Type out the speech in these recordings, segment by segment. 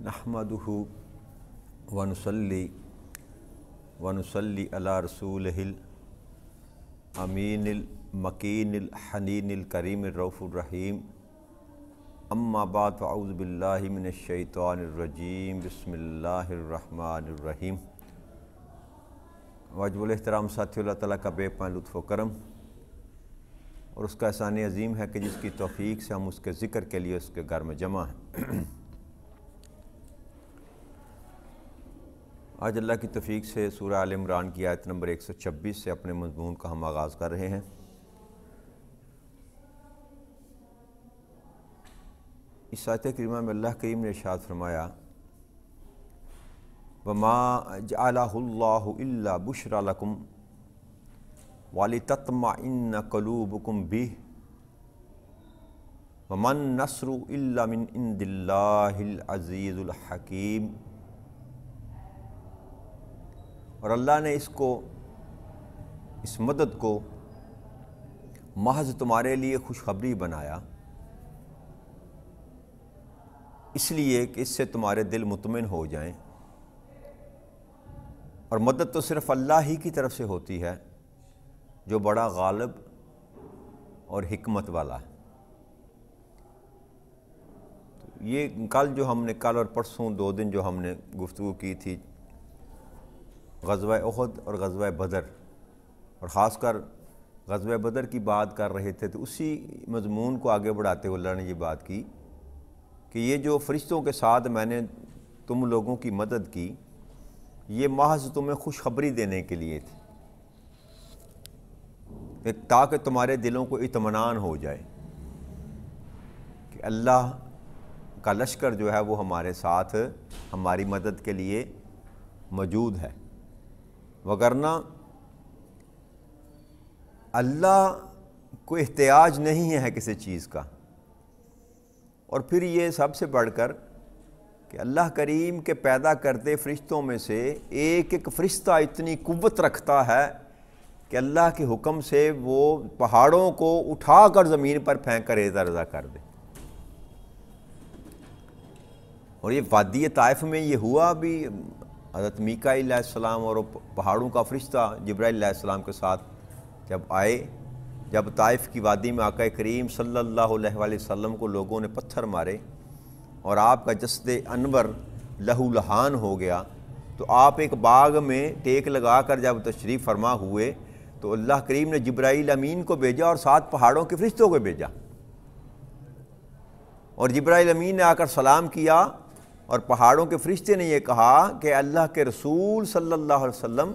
نحمدہ ونصلی علی رسولہ الامین المکین الحنین الکریم الرؤوف الرحیم اما بعد فاعوذ باللہ من الشیطان الرجیم بسم اللہ الرحمن الرحیم۔ واجب الاحترام ساتھی، اللہ تعالیٰ کا بے پناہ لطف و کرم اور اس کا احسان عظیم ہے کہ جس کی توفیق سے ہم اس کے ذکر کے لیے اس کے گھر میں جمع ہیں۔ آج اللہ کی توفیق سے سورہ آل عمران کی آیت نمبر 126 سے اپنے مضمون کا ہم آغاز کر رہے ہیں۔ اس آیت کریمہ میں اللہ کریم نے ارشاد فرمایا وَمَا جَعَلَهُ اللَّهُ إِلَّا بُشْرَى لَكُمْ وَلِتَطْمَئِنَّ قُلُوبُكُمْ بِهِ وَمَا النَّصْرُ إِلَّا مِنْ عِنْدِ اللَّهِ الْعَزِيزُ الْحَكِيمُ۔ اور اللہ نے اس مدد کو محض تمہارے لیے خوشخبری بنایا، اس لیے کہ اس سے تمہارے دل مطمئن ہو جائیں، اور مدد تو صرف اللہ ہی کی طرف سے ہوتی ہے جو بڑا غالب اور حکمت والا ہے۔ یہ کل اور پرسوں 2 دن جو ہم نے گفتگو کی تھی غزوہ احد اور غزوہ بدر، اور خاص کر غزوہ بدر کی بات کر رہے تھے، تو اسی مضمون کو آگے بڑھاتے ہوئے اللہ نے یہ بات کی کہ یہ جو فرشتوں کے ساتھ میں نے تم لوگوں کی مدد کی، یہ محض تمہیں خوشخبری دینے کے لیے تھی، تاکہ تمہارے دلوں کو اطمینان ہو جائے کہ اللہ کا لشکر جو ہے وہ ہمارے ساتھ ہماری مدد کے لیے موجود ہے، وگرنہ اللہ کو احتیاج نہیں ہے کسی چیز کا۔ اور پھر یہ سب سے بڑھ کر کہ اللہ کریم کے پیدا کرتے فرشتوں میں سے ایک ایک فرشتہ اتنی قوت رکھتا ہے کہ اللہ کے حکم سے وہ پہاڑوں کو اٹھا کر زمین پر پھینک کر ریزہ رضا کر دے۔ اور یہ وادی طائف میں یہ ہوا بھی، حضرت میکائیل علیہ السلام اور پہاڑوں کا فرشتہ جبرائیل علیہ السلام کے ساتھ جب آئے، جب طائف کی وادی میں آقا کریم صلی اللہ علیہ وآلہ وسلم کو لوگوں نے پتھر مارے اور آپ کا جسد انور لہو لہان ہو گیا، تو آپ ایک باغ میں ٹیک لگا کر جب تشریف فرما ہوئے تو اللہ کریم نے جبرائیل امین کو بھیجا اور 7 پہاڑوں کے فرشتوں کو بھیجا، اور جبرائیل امین نے آ کر سلام کیا، اور پہاڑوں کے فرشتے نے یہ کہا کہ اللہ کے رسول صلی اللہ علیہ وسلم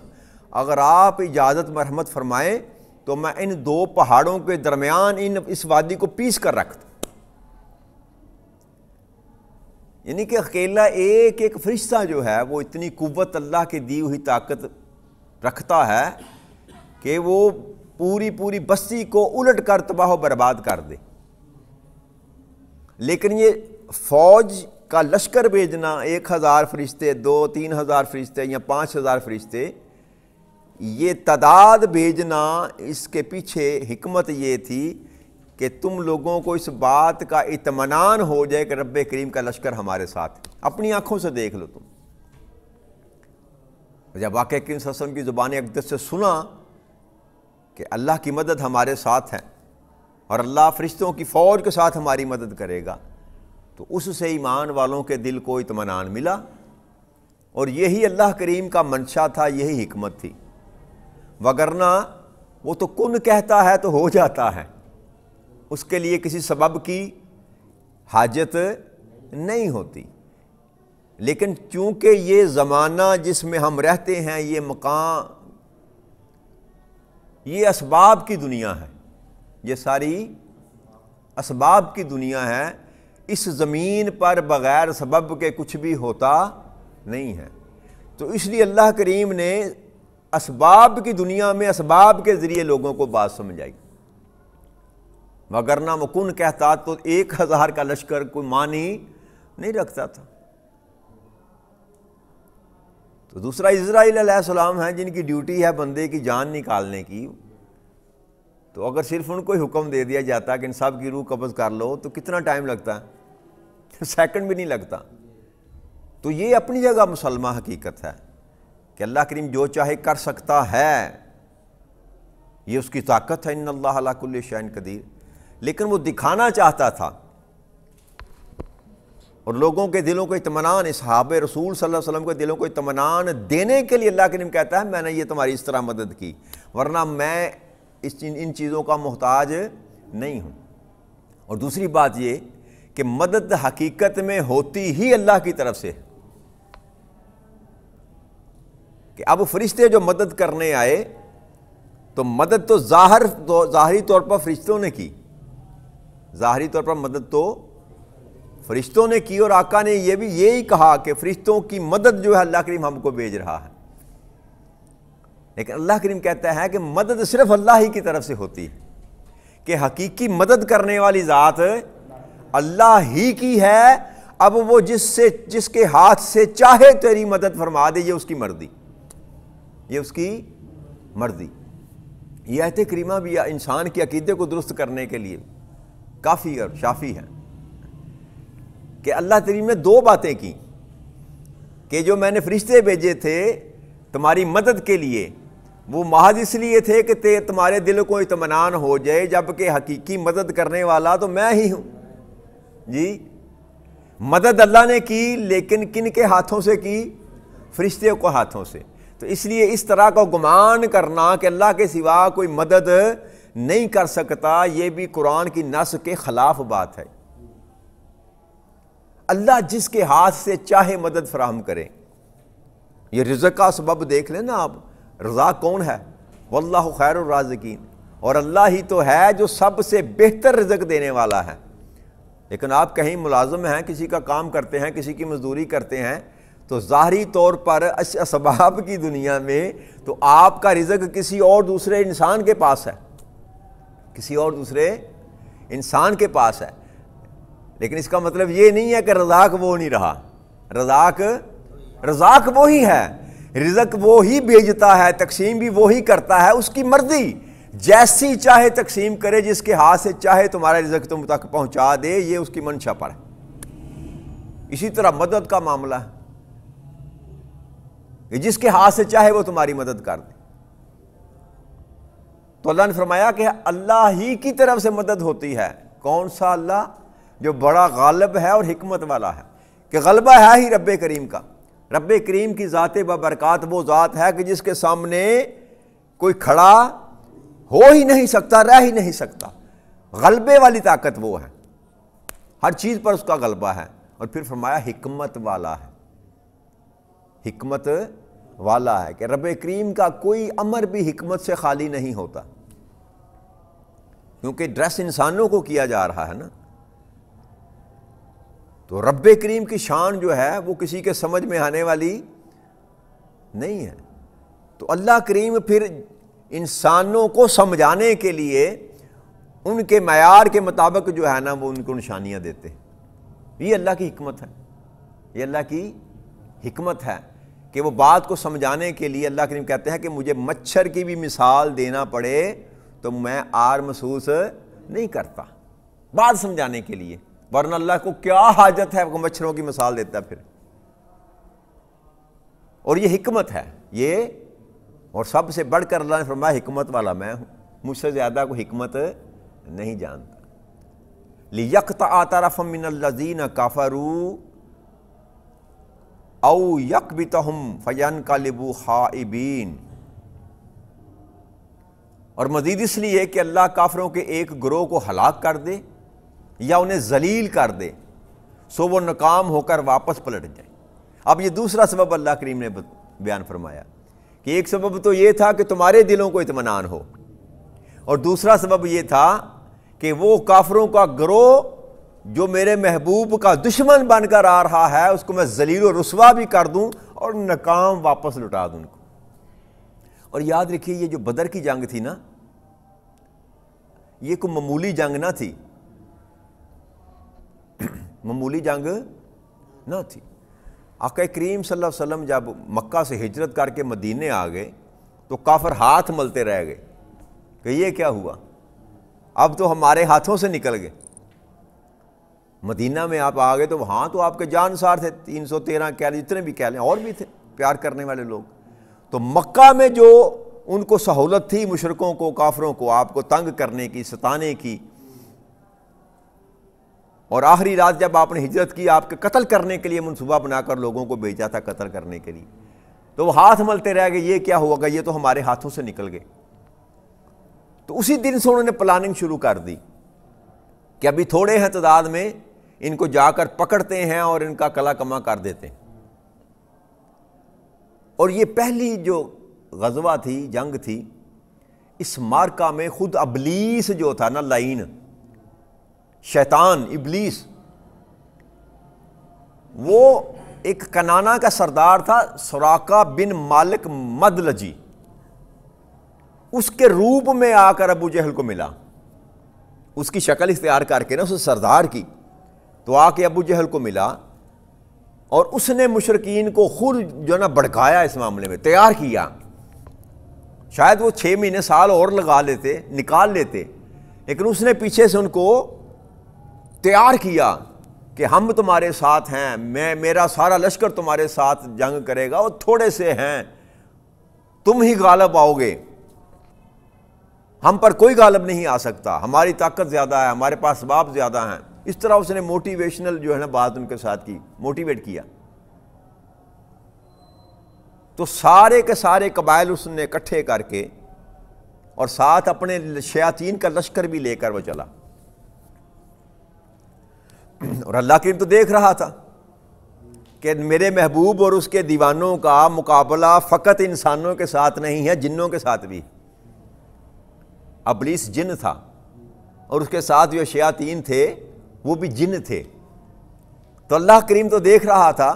اگر آپ اجازت مرحمت فرمائیں تو میں ان 2 پہاڑوں کے درمیان اس وادی کو پیس کر رکھتا۔ یعنی کہ اکیلا ایک ایک فرشتہ جو ہے وہ اتنی قوت اللہ کی دی ہوئی طاقت رکھتا ہے کہ وہ پوری بستی کو الٹ کر تباہ و برباد کر دے۔ لیکن یہ فوج کا لشکر بھیجنا، 1000 فرشتے، 2-3 ہزار فرشتے یا 5000 فرشتے، یہ تعداد بھیجنا، اس کے پیچھے حکمت یہ تھی کہ تم لوگوں کو اس بات کا اطمینان ہو جائے کہ رب کریم کا لشکر ہمارے ساتھ ہے۔ اپنی آنکھوں سے دیکھ لو تم، جب آقا کریم صلی اللہ علیہ وسلم کی زبان اقدس سے سنا کہ اللہ کی مدد ہمارے ساتھ ہے اور اللہ فرشتوں کی فوج کے ساتھ ہماری مدد کرے گا، تو اس سے ایمان والوں کے دل کو اطمینان ملا، اور یہی اللہ کریم کا منشا تھا، یہی حکمت تھی۔ وگرنہ وہ تو کن کہتا ہے تو ہو جاتا ہے، اس کے لیے کسی سبب کی حاجت نہیں ہوتی۔ لیکن چونکہ یہ زمانہ جس میں ہم رہتے ہیں، یہ مقام، یہ اسباب کی دنیا ہے، یہ ساری اسباب کی دنیا ہے، اس زمین پر بغیر سبب کے کچھ بھی ہوتا نہیں ہے، تو اس لیے اللہ کریم نے اسباب کی دنیا میں اسباب کے ذریعے لوگوں کو بات سمجھائی، وگرنہ وہ کن کہتا تو 1000 کا لشکر کوئی معنی نہیں رکھتا تھا۔ تو دوسرا اسرائیل علیہ السلام ہیں جن کی ڈیوٹی ہے بندے کی جان نکالنے کی، تو اگر صرف ان کو حکم دے دیا جاتا کہ ان سب کی روح قبض کر لو تو کتنا ٹائم لگتا ہے؟ سیکنڈ بھی نہیں لگتا۔ تو یہ اپنی جگہ مسلمہ حقیقت ہے کہ اللہ کریم جو چاہے کر سکتا ہے، یہ اس کی طاقت ہے، ان اللہ علی کل شیء قدیر، لیکن وہ دکھانا چاہتا تھا اور لوگوں کے دلوں کو اطمینان، اصحاب رسول صلی اللہ علیہ وسلم کے دلوں کو اطمینان دینے کے لیے اللہ کریم کہتا ہے میں نے یہ تمہاری اس طرح مدد کی، ورنہ میں ان چیزوں کا محتاج نہیں ہوں۔ اور دوسری بات یہ کہ مدد حقیقت میں ہوتی ہی اللہ کی طرف سے، کہ اب فرشتے جو مدد کرنے آئے تو مدد تو ظاہری طور پر فرشتوں نے کی، ظاہری طور پر مدد تو فرشتوں نے کی، اور آقا نے یہ بھی یہی کہا کہ فرشتوں کی مدد جو ہے اللہ کریم ہم کو بھیج رہا ہے، لیکن اللہ کریم کہتا ہے کہ مدد صرف اللہ ہی کی طرف سے ہوتی ہے، کہ حقیقی مدد کرنے والی ذات اللہ ہی کی ہے۔ اب وہ جس کے ہاتھ سے چاہے تیری مدد فرما دے، یہ اس کی مرضی، یہ اس کی مرضی۔ یہ آیت کریمہ بھی انسان کے عقیدے کو درست کرنے کے لیے کافی اور شافی ہے کہ اللہ تعالی نے دو باتیں کی کہ جو میں نے فرشتے بھیجے تھے تمہاری مدد کے لیے، وہ محض اس لیے تھے کہ تمہارے دل کو اطمینان ہو جائے، جبکہ حقیقی مدد کرنے والا تو میں ہی ہوں۔ جی مدد اللہ نے کی، لیکن کن کے ہاتھوں سے کی؟ فرشتے کو ہاتھوں سے۔ تو اس لیے اس طرح کا گمان کرنا کہ اللہ کے سوا کوئی مدد نہیں کر سکتا، یہ بھی قرآن کی نص کے خلاف بات ہے۔ اللہ جس کے ہاتھ سے چاہے مدد فراہم کرے۔ یہ رزق کا سبب دیکھ لیں نا آپ، رزاق کون ہے؟ واللہ خیر الرازقین، اور اللہ ہی تو ہے جو سب سے بہتر رزق دینے والا ہے۔ لیکن آپ کہیں ملازم ہیں، کسی کا کام کرتے ہیں، کسی کی مزدوری کرتے ہیں، تو ظاہری طور پر اسباب کی دنیا میں تو آپ کا رزق کسی اور دوسرے انسان کے پاس ہے، کسی اور دوسرے انسان کے پاس ہے، لیکن اس کا مطلب یہ نہیں ہے کہ رزاق وہ نہیں رہا۔ رزاق وہی ہے، رزق وہی بھیجتا ہے، تقسیم بھی وہی کرتا ہے، اس کی مرضی جیسی چاہے تقسیم کرے، جس کے ہاتھ سے چاہے تمہارا رزق تم تک پہنچا دے، یہ اس کی منشا پر ہے۔ اسی طرح مدد کا معاملہ ہے کہ جس کے ہاتھ سے چاہے وہ تمہاری مدد کر دے۔ تو اللہ نے فرمایا کہ اللہ ہی کی طرف سے مدد ہوتی ہے۔ کون سا اللہ؟ جو بڑا غالب ہے اور حکمت والا ہے، کہ غلبہ ہے ہی رب کریم کا۔ رب کریم کی ذات ببرکات وہ ذات ہے کہ جس کے سامنے کوئی کھڑا ہو ہی نہیں سکتا، رہ ہی نہیں سکتا۔ غلبے والی طاقت وہ ہے، ہر چیز پر اس کا غلبہ ہے۔ اور پھر فرمایا حکمت والا ہے، حکمت والا ہے، کہ رب کریم کا کوئی امر بھی حکمت سے خالی نہیں ہوتا، کیونکہ ڈریس انسانوں کو کیا جا رہا ہے نا۔ تو رب کریم کی شان جو ہے وہ کسی کے سمجھ میں آنے والی نہیں ہے۔ تو اللہ کریم پھر انسانوں کو سمجھانے کے لیے ان کے معیار کے مطابق جو ہے نا وہ ان کو نشانیاں دیتے ہیں۔ یہ اللہ کی حکمت ہے، یہ اللہ کی حکمت ہے کہ وہ بات کو سمجھانے کے لیے اللہ کریم کہتے ہیں کہ مجھے مچھر کی بھی مثال دینا پڑے تو میں آر محسوس نہیں کرتا، بات سمجھانے کے لیے، ورنہ اللہ کو کیا حاجت ہے وہ مچھروں کی مثال دیتا پھر۔ اور یہ حکمت ہے، یہ اور سب سے بڑھ کر اللہ نے فرمایا حکمت والا میں ہوں، مجھ سے زیادہ کوئی حکمت نہیں جانتا۔ لِيَقْطَعَ طَرَفًا مِّنَ الَّذِينَ كَفَرُوا أَوْ يَقْبِتَهُمْ فَيَنْقَلِبُوا خَائِبِينَ۔ اور مزید اس لیے کہ اللہ کافروں کے ایک گروہ کو ہلاک کر دے یا انہیں ذلیل کر دے، سو وہ ناکام ہو کر واپس پلٹ جائیں۔ اب یہ دوسرا سبب اللہ کریم نے بیان فرمایا کہ ایک سبب تو یہ تھا کہ تمہارے دلوں کو اطمینان ہو، اور دوسرا سبب یہ تھا کہ وہ کافروں کا گروہ جو میرے محبوب کا دشمن بن کر آ رہا ہے اس کو میں ذلیل و رسوا بھی کر دوں اور ناکام واپس لٹا دوں ان کو۔ اور یاد رکھیے یہ جو بدر کی جنگ تھی نا، یہ کوئی معمولی جنگ نہ تھی، معمولی جنگ نہ تھی۔ آقا کریم صلی اللہ علیہ وسلم جب مکہ سے ہجرت کر کے مدینے آ گئے تو کافر ہاتھ ملتے رہ گئے کہ یہ کیا ہوا، اب تو ہمارے ہاتھوں سے نکل گئے۔ مدینہ میں آپ آ گئے تو وہاں تو آپ کے جانسار تھے، 313 کہہ لیں، جتنے بھی کہہ لیں، اور بھی تھے پیار کرنے والے لوگ۔ تو مکہ میں جو ان کو سہولت تھی مشرکوں کو، کافروں کو، آپ کو تنگ کرنے کی، ستانے کی، اور آخری رات جب آپ نے ہجرت کی، آپ کے قتل کرنے کے لیے منصوبہ بنا کر لوگوں کو بھیجا تھا قتل کرنے کے لیے، تو وہ ہاتھ ملتے رہ گئے، یہ کیا ہوگا، یہ تو ہمارے ہاتھوں سے نکل گئے۔ تو اسی دن سے انہوں نے پلاننگ شروع کر دی کہ ابھی تھوڑے ہیں تعداد میں، ان کو جا کر پکڑتے ہیں اور ان کا کلا کما کر دیتے ہیں۔ اور یہ پہلی جو غزوہ تھی، جنگ تھی، اس مارکہ میں خود ابلیس جو تھا نا، لعین شیطان ابلیس، وہ ایک کنانا کا سردار تھا، سراقہ بن مالک مدلجی، اس کے روپ میں آ کر ابو جہل کو ملا، اس کی شکل اختیار کر کے نا، اس سردار کی، تو آ کے ابو جہل کو ملا، اور اس نے مشرکین کو خود جو نا بھڑکایا، اس معاملے میں تیار کیا۔ شاید وہ 6 مہینے سال اور لگا لیتے، نکال لیتے، لیکن اس نے پیچھے سے ان کو تیار کیا کہ ہم تمہارے ساتھ ہیں، میرا سارا لشکر تمہارے ساتھ جنگ کرے گا، وہ تھوڑے سے ہیں، تم ہی غالب آؤ گے، ہم پر کوئی غالب نہیں آ سکتا، ہماری طاقت زیادہ ہے، ہمارے پاس اسباب زیادہ ہیں۔ اس طرح اس نے موٹیویشنل جو ہے نا بات ان کے ساتھ کی، موٹیویٹ کیا۔ تو سارے کے سارے قبائل اس نے اکٹھے کر کے، اور ساتھ اپنے شیاطین کا لشکر بھی لے کر وہ چلا، اور اللہ کریم تو دیکھ رہا تھا کہ میرے محبوب اور اس کے دیوانوں کا مقابلہ فقط انسانوں کے ساتھ نہیں ہے، جنوں کے ساتھ بھی۔ ابلیس جن تھا، اور اس کے ساتھ جو شیاطین تھے وہ بھی جن تھے۔ تو اللہ کریم تو دیکھ رہا تھا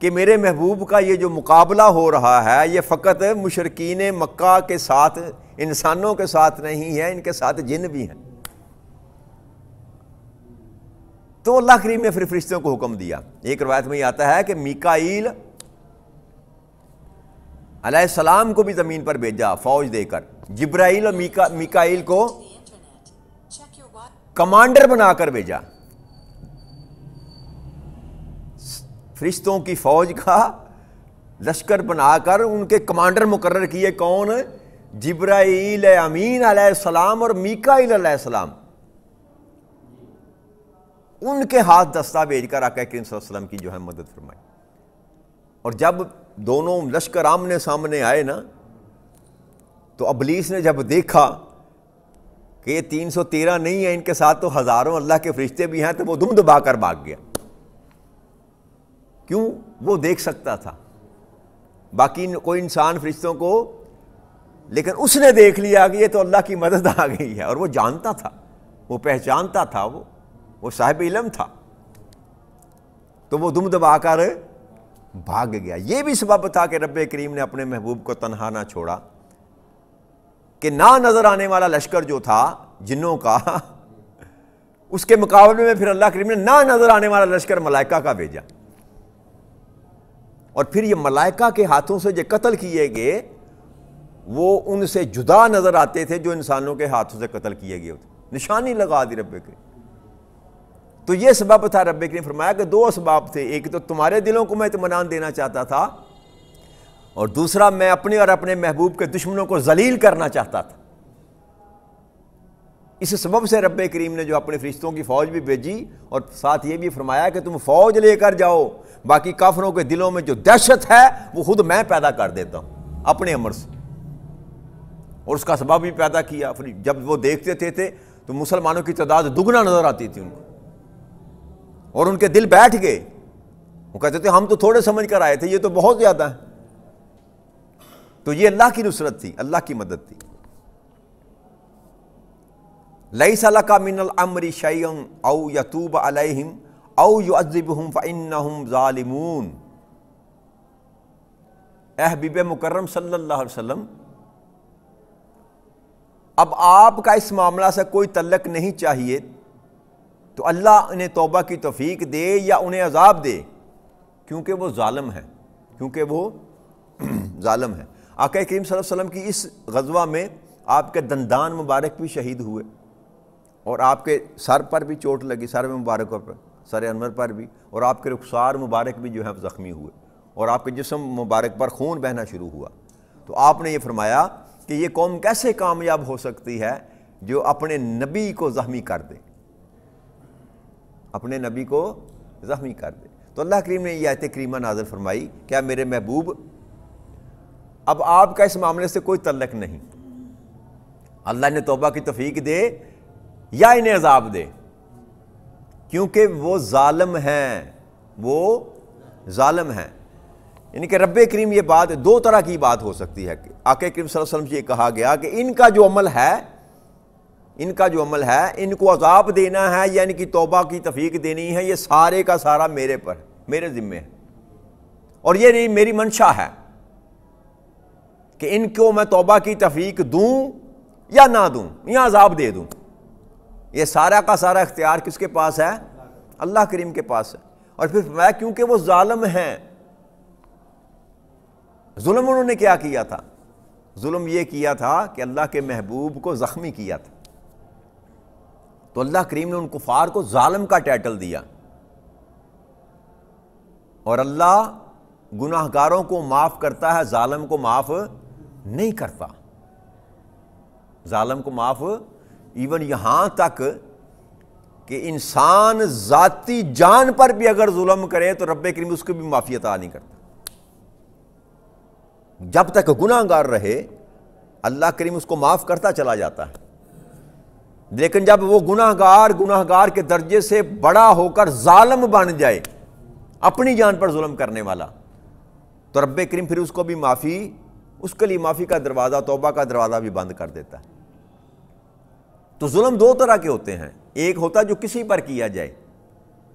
کہ میرے محبوب کا یہ جو مقابلہ ہو رہا ہے، یہ فقط مشرکین مکہ کے ساتھ، انسانوں کے ساتھ نہیں ہے، ان کے ساتھ جن بھی ہیں۔ تو اللہ کریم نے پھر فرشتوں کو حکم دیا۔ ایک روایت میں یہ آتا ہے کہ میکائیل علیہ السلام کو بھی زمین پر بھیجا فوج دے کر، جبرائیل اور میکائیل کو کمانڈر بنا کر بھیجا، فرشتوں کی فوج کا لشکر بنا کر ان کے کمانڈر مقرر کیے۔ کون؟ جبرائیل امین علیہ السلام اور میکائیل علیہ السلام، ان کے ہاتھ دستہ بھیج کر آقا کریم صلی اللہ علیہ وسلم کی جو ہے مدد فرمائی۔ اور جب دونوں لشکر آمنے سامنے آئے نا، تو ابلیس نے جب دیکھا کہ یہ 313 نہیں ہے، ان کے ساتھ تو ہزاروں اللہ کے فرشتے بھی ہیں، تو وہ دم دبا کر بھاگ گیا۔ کیوں؟ وہ دیکھ سکتا تھا، باقی کوئی انسان فرشتوں کو، لیکن اس نے دیکھ لیا کہ یہ تو اللہ کی مدد آ گئی ہے، اور وہ جانتا تھا، وہ پہچانتا تھا، وہ صاحب علم تھا، تو وہ دم دبا کر بھاگ گیا۔ یہ بھی سبب تھا کہ رب کریم نے اپنے محبوب کو تنہا نہ چھوڑا، کہ نہ نظر آنے والا لشکر جو تھا جنوں کا، اس کے مقابلے میں پھر اللہ کریم نے نہ نظر آنے والا لشکر ملائکہ کا بھیجا، اور پھر یہ ملائکہ کے ہاتھوں سے جو قتل کیے گئے وہ ان سے جدا نظر آتے تھے جو انسانوں کے ہاتھوں سے قتل کیے گئے ہوتے، نشانی لگا دی رب کریم۔ تو یہ سبب تھا، رب کریم فرمایا کہ 2 اسباب تھے، ایک تو تمہارے دلوں کو میں اطمینان دینا چاہتا تھا، اور دوسرا میں اپنے اور اپنے محبوب کے دشمنوں کو ذلیل کرنا چاہتا تھا۔ اس سبب سے رب کریم نے جو اپنے فرشتوں کی فوج بھی بھیجی، اور ساتھ یہ بھی فرمایا کہ تم فوج لے کر جاؤ، باقی کافروں کے دلوں میں جو دہشت ہے وہ خود میں پیدا کر دیتا ہوں اپنے امر سے، اور اس کا سبب بھی پیدا کیا۔ جب وہ دیکھتے تھے تو مسلمانوں کی تعداد دگنا نظر آتی تھی ان کو، اور ان کے دل بیٹھ گئے، وہ کہتے تھے ہم تو تھوڑے سمجھ کر آئے تھے، یہ تو بہت زیادہ ہیں۔ تو یہ اللہ کی نصرت تھی، اللہ کی مدد تھی۔ لیس لک من الامر شیء او یتوب علیہم او یعذبہم فانہم ظالمون۔ اے حبیب مکرم صلی اللہ علیہ وسلم، اب آپ کا اس معاملہ سے کوئی تعلق نہیں چاہیے، تو اللہ انہیں توبہ کی توفیق دے یا انہیں عذاب دے، کیونکہ وہ ظالم ہے، کیونکہ وہ ظالم ہے۔ آقا کریم صلی اللہ علیہ وسلم کی اس غزوہ میں آپ کے دندان مبارک بھی شہید ہوئے، اور آپ کے سر پر بھی چوٹ لگی، سر میں مبارک پر۔ سر انور پر بھی، اور آپ کے رخسار مبارک بھی جو ہے زخمی ہوئے، اور آپ کے جسم مبارک پر خون بہنا شروع ہوا۔ تو آپ نے یہ فرمایا کہ یہ قوم کیسے کامیاب ہو سکتی ہے جو اپنے نبی کو زخمی کر دے، اپنے نبی کو زخمی کر دے۔ تو اللہ کریم نے یہ آیت کریمہ نازل فرمائی، کیا میرے محبوب اب آپ کا اس معاملے سے کوئی تعلق نہیں، اللہ نے توبہ کی توفیق دے یا انہیں عذاب دے، کیونکہ وہ ظالم ہیں، وہ ظالم ہیں۔ یعنی کہ رب کریم یہ بات دو طرح کی بات ہو سکتی ہے کہ آقا کریم صلی اللہ علیہ وسلم سے یہ کہا گیا کہ ان کا جو عمل ہے، ان کو عذاب دینا ہے یا ان کی توبہ کی توفیق دینی ہے، یہ سارے کا سارا میرے پر، میرے ذمہ ہے، اور یہ میری منشا ہے کہ ان کو میں توبہ کی توفیق دوں یا نہ دوں یا عذاب دے دوں۔ یہ سارا کا سارا اختیار کس کے پاس ہے؟ اللہ کریم کے پاس ہے۔ اور پھر فرمایا کیونکہ وہ ظالم ہیں۔ ظلم انہوں نے کیا کیا تھا؟ ظلم یہ کیا تھا کہ اللہ کے محبوب کو زخمی کیا تھا، تو اللہ کریم نے ان کفار کو ظالم کا ٹائٹل دیا، اور اللہ گناہ گاروں کو معاف کرتا ہے، ظالم کو معاف نہیں کرتا۔ ظالم کو معاف ایون یہاں تک کہ انسان ذاتی جان پر بھی اگر ظلم کرے تو رب کریم اس کو بھی معافی عطا نہیں کرتا۔ جب تک گناہ گار رہے اللہ کریم اس کو معاف کرتا چلا جاتا ہے، لیکن جب وہ گناہ گار کے درجے سے بڑا ہو کر ظالم بن جائے، اپنی جان پر ظلم کرنے والا، تو رب کریم پھر اس کو بھی معافی، اس کے لیے معافی کا دروازہ، توبہ کا دروازہ بھی بند کر دیتا ہے۔ تو ظلم دو طرح کے ہوتے ہیں، ایک ہوتا ہے جو کسی پر کیا جائے،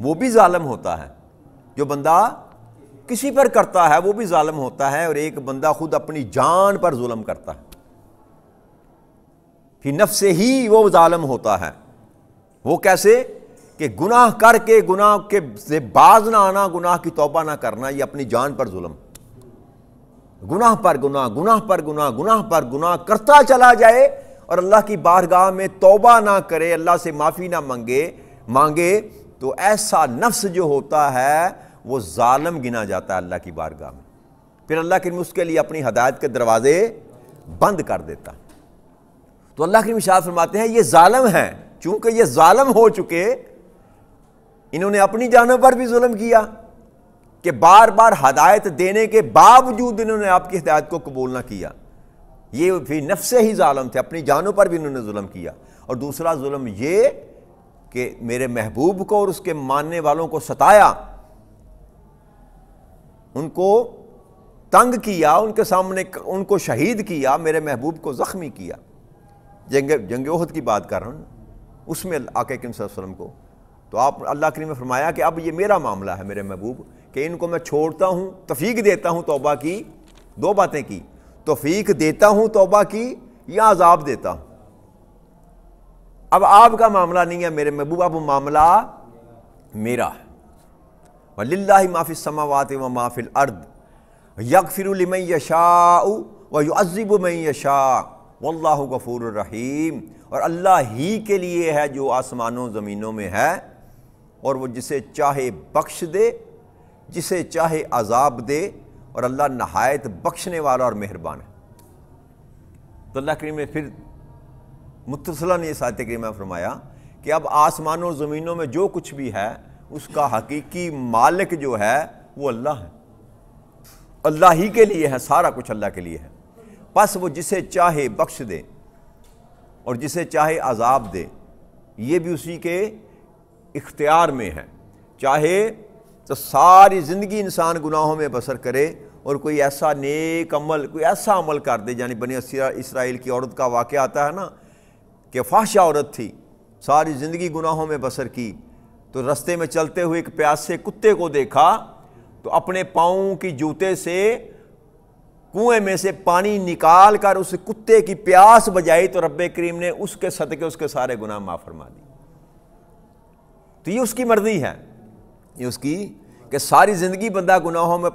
وہ بھی ظالم ہوتا ہے، جو بندہ کسی پر کرتا ہے وہ بھی ظالم ہوتا ہے، اور ایک بندہ خود اپنی جان پر ظلم کرتا ہے، فی نفس ہی وہ ظالم ہوتا ہے۔ وہ کیسے؟ کہ گناہ کر کے گناہ کے سے باز نہ آنا، گناہ کی توبہ نہ کرنا، یہ اپنی جان پر ظلم، گناہ پر گناہ، گناہ پر گناہ، گناہ پر گناہ کرتا چلا جائے اور اللہ کی بارگاہ میں توبہ نہ کرے، اللہ سے معافی نہ مانگے، تو ایسا نفس جو ہوتا ہے وہ ظالم گنا جاتا ہے اللہ کی بارگاہ میں۔ پھر اللہ کریم اس کے لیے اپنی ہدایت کے دروازے بند کر دیتا۔ تو اللہ کریم ارشاد فرماتے ہیں یہ ظالم ہیں، چونکہ یہ ظالم ہو چکے، انہوں نے اپنی جانوں پر بھی ظلم کیا کہ بار بار ہدایت دینے کے باوجود انہوں نے آپ کی ہدایت کو قبول نہ کیا، یہ فی نفس ہی ظالم تھے، اپنی جانوں پر بھی انہوں نے ظلم کیا۔ اور دوسرا ظلم یہ کہ میرے محبوب کو اور اس کے ماننے والوں کو ستایا، ان کو تنگ کیا، ان کے سامنے ان کو شہید کیا، میرے محبوب کو زخمی کیا۔ جنگ احد کی بات کر رہا ہوں، اس میں آقا کریم صلی اللہ علیہ وسلم کو، تو آپ اللہ کریم نے فرمایا کہ اب یہ میرا معاملہ ہے میرے محبوب، کہ ان کو میں چھوڑتا ہوں، توفیق دیتا ہوں توبہ کی، دو باتیں کی، توفیق دیتا ہوں توبہ کی یا عذاب دیتا ہوں۔ اب آپ کا معاملہ نہیں ہے میرے محبوب، اب معاملہ میرا ہے۔ وَلِلَّهِ مَا فِي السَّمَاوَاتِ وَمَا فِي الْأَرْضِ يَغْفِرُ لِمَن يَشَاءُ وَيُعَذِّبُ مَن يَشَاءُ وَاللَّهُ غَفُورٌ رَحِيمٌ۔ اور اللہ ہی کے لیے ہے جو آسمانوں زمینوں میں ہے، اور وہ جسے چاہے بخش دے، جسے چاہے عذاب دے، اور اللہ نہایت بخشنے والا اور مہربان ہے۔ تو اللہ کریم نے پھر متصلاً یہ آیت کریمہ فرمایا کہ اب آسمانوں زمینوں میں جو کچھ بھی ہے اس کا حقیقی مالک جو ہے وہ اللہ ہے، اللہ ہی کے لیے ہے، سارا کچھ اللہ کے لیے ہے۔ پس وہ جسے چاہے بخش دے اور جسے چاہے عذاب دے، یہ بھی اسی کے اختیار میں ہے۔ چاہے تو ساری زندگی انسان گناہوں میں بسر کرے اور کوئی ایسا نیک عمل، کوئی ایسا عمل کر دے، یعنی بنی اسرائیل کی عورت کا واقعہ آتا ہے نا کہ فحشہ عورت تھی، ساری زندگی گناہوں میں بسر کی، تو رستے میں چلتے ہوئے ایک پیاسے کتے کو دیکھا تو اپنے پاؤں کی جوتے سے کنویں میں سے پانی نکال کر اس کتے کی پیاس بجائی، تو رب کریم نے اس کے صدقے اس کے سارے گناہ معاف فرما دی۔ تو یہ اس کی مرضی ہے، یہ اس کی کہ ساری زندگی بندہ گناہوں میں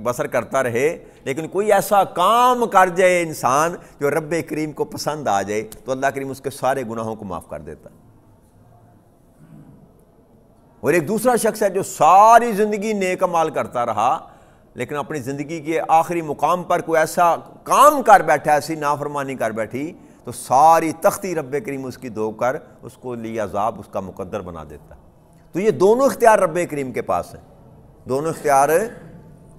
بسر کرتا رہے، لیکن کوئی ایسا کام کر جائے انسان جو رب کریم کو پسند آ جائے، تو اللہ کریم اس کے سارے گناہوں کو معاف کر دیتا۔ اور ایک دوسرا شخص ہے جو ساری زندگی نیک عمال کرتا رہا لیکن اپنی زندگی کے آخری مقام پر کوئی ایسا کام کر بیٹھا، ایسی نافرمانی کر بیٹھی تو ساری تختی رب کریم اس کی دھو کر اس کو لیے عذاب اس کا مقدر بنا دیتا۔ تو یہ دونوں اختیار رب کریم کے پاس ہیں، دونوں اختیار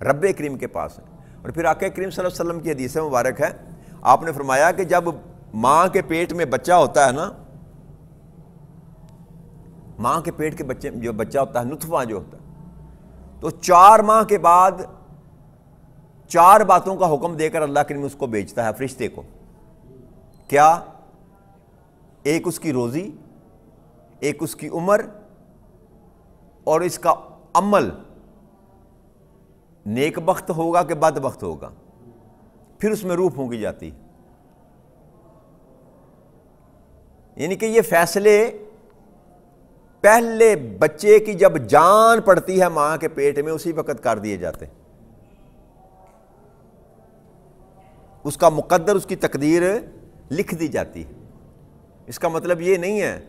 رب کریم کے پاس ہیں۔ اور پھر آقا کریم صلی اللہ علیہ وسلم کی حدیث مبارک ہے، آپ نے فرمایا کہ جب ماں کے پیٹ میں بچہ ہوتا ہے نا، ماں کے پیٹ کے بچے جو بچہ ہوتا ہے، نطفہ جو ہوتا ہے، تو 4 ماہ کے بعد 4 باتوں کا حکم دے کر اللہ کریم اس کو بھیجتا ہے فرشتے کو۔ کیا؟ ایک اس کی روزی، ایک اس کی عمر، اور اس کا عمل نیک بخت ہوگا کہ بد بخت ہوگا۔ پھر اس میں روح پھونکی جاتی، یعنی کہ یہ فیصلے پہلے بچے کی جب جان پڑتی ہے ماں کے پیٹ میں اسی وقت کر دیے جاتے ہیں۔ اس کا مقدر، اس کی تقدیر لکھ دی جاتی ہے۔ اس کا مطلب یہ نہیں ہے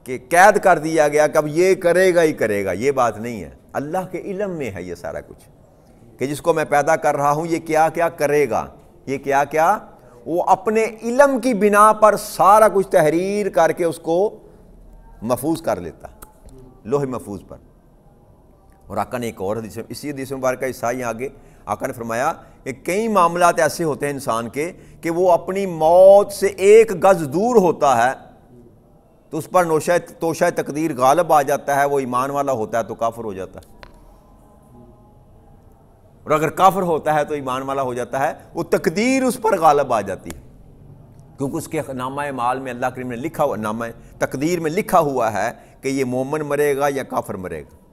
کہ قید کر دیا گیا کہ اب یہ کرے گا ہی کرے گا، یہ بات نہیں ہے۔ اللہ کے علم میں ہے یہ سارا کچھ کہ جس کو میں پیدا کر رہا ہوں یہ کیا کیا کرے گا، یہ کیا کیا، وہ اپنے علم کی بنا پر سارا کچھ تحریر کر کے اس کو محفوظ کر لیتا لوح محفوظ پر۔ اور آقا نے ایک اور حدیث، اسی حدیث مبارکہ حصہ ہی آگے آقا نے فرمایا کہ کئی معاملات ایسے ہوتے ہیں انسان کے کہ وہ اپنی موت سے 1 گز دور ہوتا ہے تو اس پر توشہ تقدیر غالب آ جاتا ہے، وہ ایمان والا ہوتا ہے تو کافر ہو جاتا ہے، اور اگر کافر ہوتا ہے تو ایمان والا ہو جاتا ہے، وہ تقدیر اس پر غالب آ جاتی ہے کیونکہ اس کے نامہ اعمال میں اللہ کریم نے لکھا ہوا، نامہ تقدیر میں لکھا ہوا ہے کہ یہ مومن مرے گا یا کافر مرے گا۔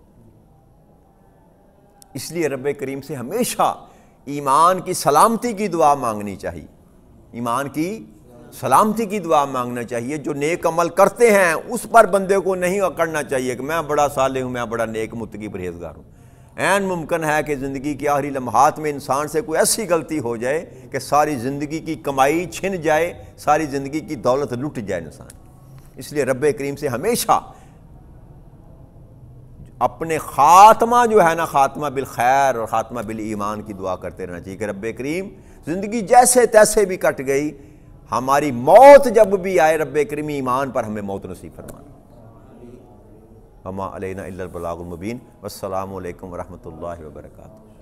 اس لیے رب کریم سے ہمیشہ ایمان کی سلامتی کی دعا مانگنی چاہیے، ایمان کی سلامتی کی دعا مانگنا چاہیے۔ جو نیک عمل کرتے ہیں اس پر بندے کو نہیں کرنا چاہیے کہ میں بڑا صالح ہوں، میں بڑا نیک متقی پرہیزگار ہوں۔ عین ممکن ہے کہ زندگی کے آخری لمحات میں انسان سے کوئی ایسی غلطی ہو جائے کہ ساری زندگی کی کمائی چھن جائے، ساری زندگی کی دولت لٹ جائے انسان۔ اس لیے رب کریم سے ہمیشہ اپنے خاتمہ جو ہے نا، خاتمہ بالخیر اور خاتمہ بالایمان کی دعا کرتے رہنا چاہیے کہ رب کریم زندگی جیسے تیسے بھی کٹ گئی، ہماری موت جب بھی آئے رب کریم ایمان پر ہمیں موت نصیب فرمائے۔ وما علینا الا البلاغ المبین۔ والسلام علیکم ورحمۃ اللہ وبرکاتہ۔